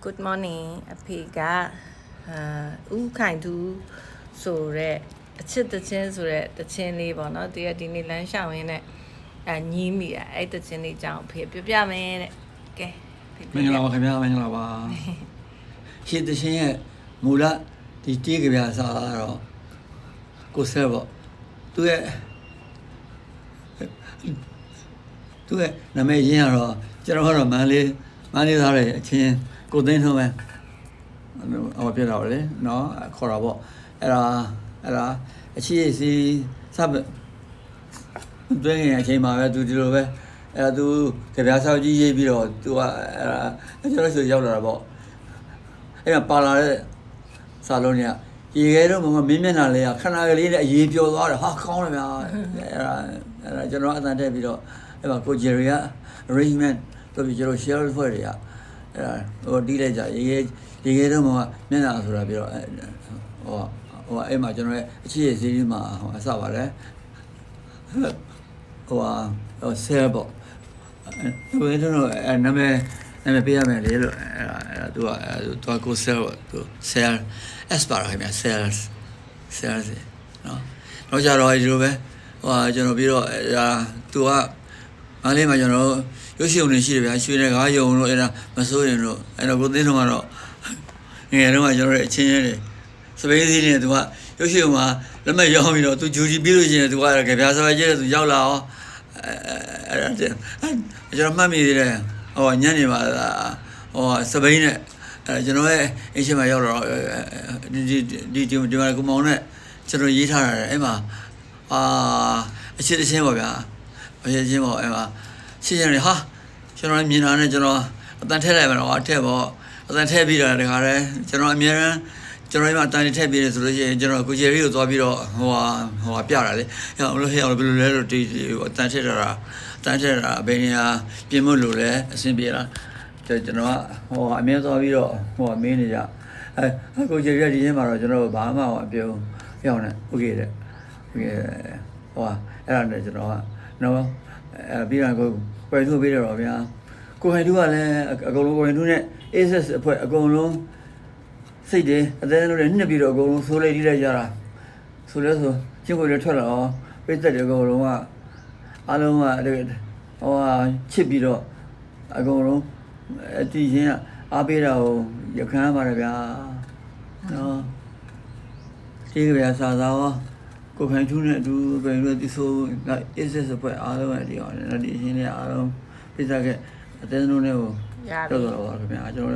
Good morning အဖေကဦးခိုင်သူဆိုတဲ့အချစ်တချင်းဆိုတဲ့တချင်းလေးပေါ့နော်သူကဒီနေ့လမ်းရှောင်ရင်းနဲ့ညီးမိတာအဲ့တချင်းလေးကြောင့်အဖေပြပြမယ်တဲ့ကဲမင်္ဂလာပါခင်ဗျာမင်္ဂလာပါရှင်းတချင်းရဲ့မူလဒီတီးကြပြစာတော့ကိုဆဲပေါ့သူရဲ့နာမည်ရင်းကတော့ကျွန်တော်ကတော့မန်းလေးသားရဲ့အချင်းကိုသိန်းထုံးပဲဟောပြတာပါလေနော်ခေါ်တာပေါ့အဲ့ဒါအချစ်စီစပ်တွင်းငယ်အချိန်မှာပဲသူဒီလိုပဲအဲ့သူကြပြစာကြီးရေးပြီးတော့သူကအဲ့ကျွန်တော်ဆိုရောက်လာတာပေါ့အဲ့မှာပါလာတဲ့စာလုံးတွေကရေခဲတော့မမင်းမျက်နှာလေးကခဏကလေးနဲ့အရေးပြောသွားတယ်ဟာကောင်းတယ်ဗျာအဲ့ဒါကျွန်တော်အတန်တက်ပြီးတော့အဲ့မှာကိုဂျယ်ရီက arrangement တို့ပြီးကျွန်တော် share ဖွဲ့တွေကအဲ့ဟိုတီးလိုက်ကြရေခဲတော့မမျက်နှာဆိုတာပြီးတော့ဟိုအဲ့မှာကျွန်တော်ရဲ့အချစ်ရဲ့ဈေးကြီးမှာဟိုအစပါလေဟိုဆဲပေါ့သူတို့နာမည်ပေးရမယ်လေလို့အဲ့သူကကိုဆဲပေါ့သူဆဲ S ပါရခင်ဗျာ sales နော်တော့ကြတော့ဒီလိုပဲဟိုကျွန်တော်ပြီးတော့သူကမလေးမှာကျွန်တော်ရုပ်ရှင်ုံနေရှိတယ်ဗျာရွှေနဲ့ကားယုံလို့အဲ့ဒါမစိုးရင်တော့အဲ့တော့ကိုသိန်းတော့ကတော့ငယ်တော့ကျွန်တော်ရဲ့အချင်းချင်းတွေစပိန်စီးနေသူကရုပ်ရှင်ုံမှာလက်မဲ့ရောင်းပြီးတော့သူဂျူဂျီပြီးလို့ရှိရင်သူကကြပြားစားကျဲသူရောက်လာအောင်အဲ့ဒါကျွန်တော်မှတ်မိသေးတယ်ဟိုညနေမှာဟိုစပိန်နဲ့ကျွန်တော်ရဲ့အရှင်မရောက်တော့ဒီမှာကိုမောင်နဲ့ကျွန်တော်ရေးထားတာအဲ့မှာအချစ်တချင်းပေါ့ဗျာအချစ်ချင်းပေါ့အဲ့မှာရှင်းရတယ်ဟာကျွန်တော်မြင်တာနဲ့ကျွန်တော်အတန်ထည့်လိုက်မှာတော့ထည့်ပေါ့အတန်ထည့်ပြီးတာတခါတည်းကျွန်တော်အများအားကျွန်တော်အိမ်မှာအတန်ထည့်ပြီးတယ်ဆိုလို့ရှိရင်ကျွန်တော်ကိုဂျယ်ရီကိုသွားပြီးတော့ဟိုပြတာလေဟိုလိုဟဲ့ဘယ်လိုလဲလို့ဒီအတန်ထည့်တာဘယ်နေရာပြင်မလို့လဲအဆင်ပြေလားကျွန်တော်ကဟိုအမြဲသွားပြီးတော့ဟိုမင်းနေကြကိုဂျယ်ရီဒီနေ့မှာတော့ကျွန်တော်ဘာမှမပြောရောက်နေโอเคတဲ့โอเคဟိုအဲ့ဒါနဲ့ကျွန်တော်ကနော်ပြီးတော့ကိုယ်ထုတ်ပေးတော့ဗျာကိုဟိုင်တူကလည်းအကုန်လုံးကိုဟိုင်တူနဲ့ access အဖွဲ့အကုန်လုံးစိတ်တယ်အသေးလုံးနဲ့နှစ်ပြီးတော့အကုန်လုံးဆိုးလိုက်တီးလိုက်ကြတာဆိုလဲဆိုချင်းကိုလည်းထွက်လာအောင်ပြည့်သက်တယ်အကုန်လုံးကအားလုံးကဟိုချစ်ပြီးတော့အကုန်လုံးအတီးချင်းအားပေးတာကိုရခံရပါတယ်ဗျာနော်ဒီကဗျာစာသားရောကိုခိုင်ထူးနဲ့အတူပဲလို့ဒီဆို access အဖွဲ့အားလုံးကဒီအောင်ဒီအချင်းတွေအားလုံးပြည့်သက်ခဲ့အသေးလုံးနဲ့ကိုတော့ခင်ဗျာကျွန်တော်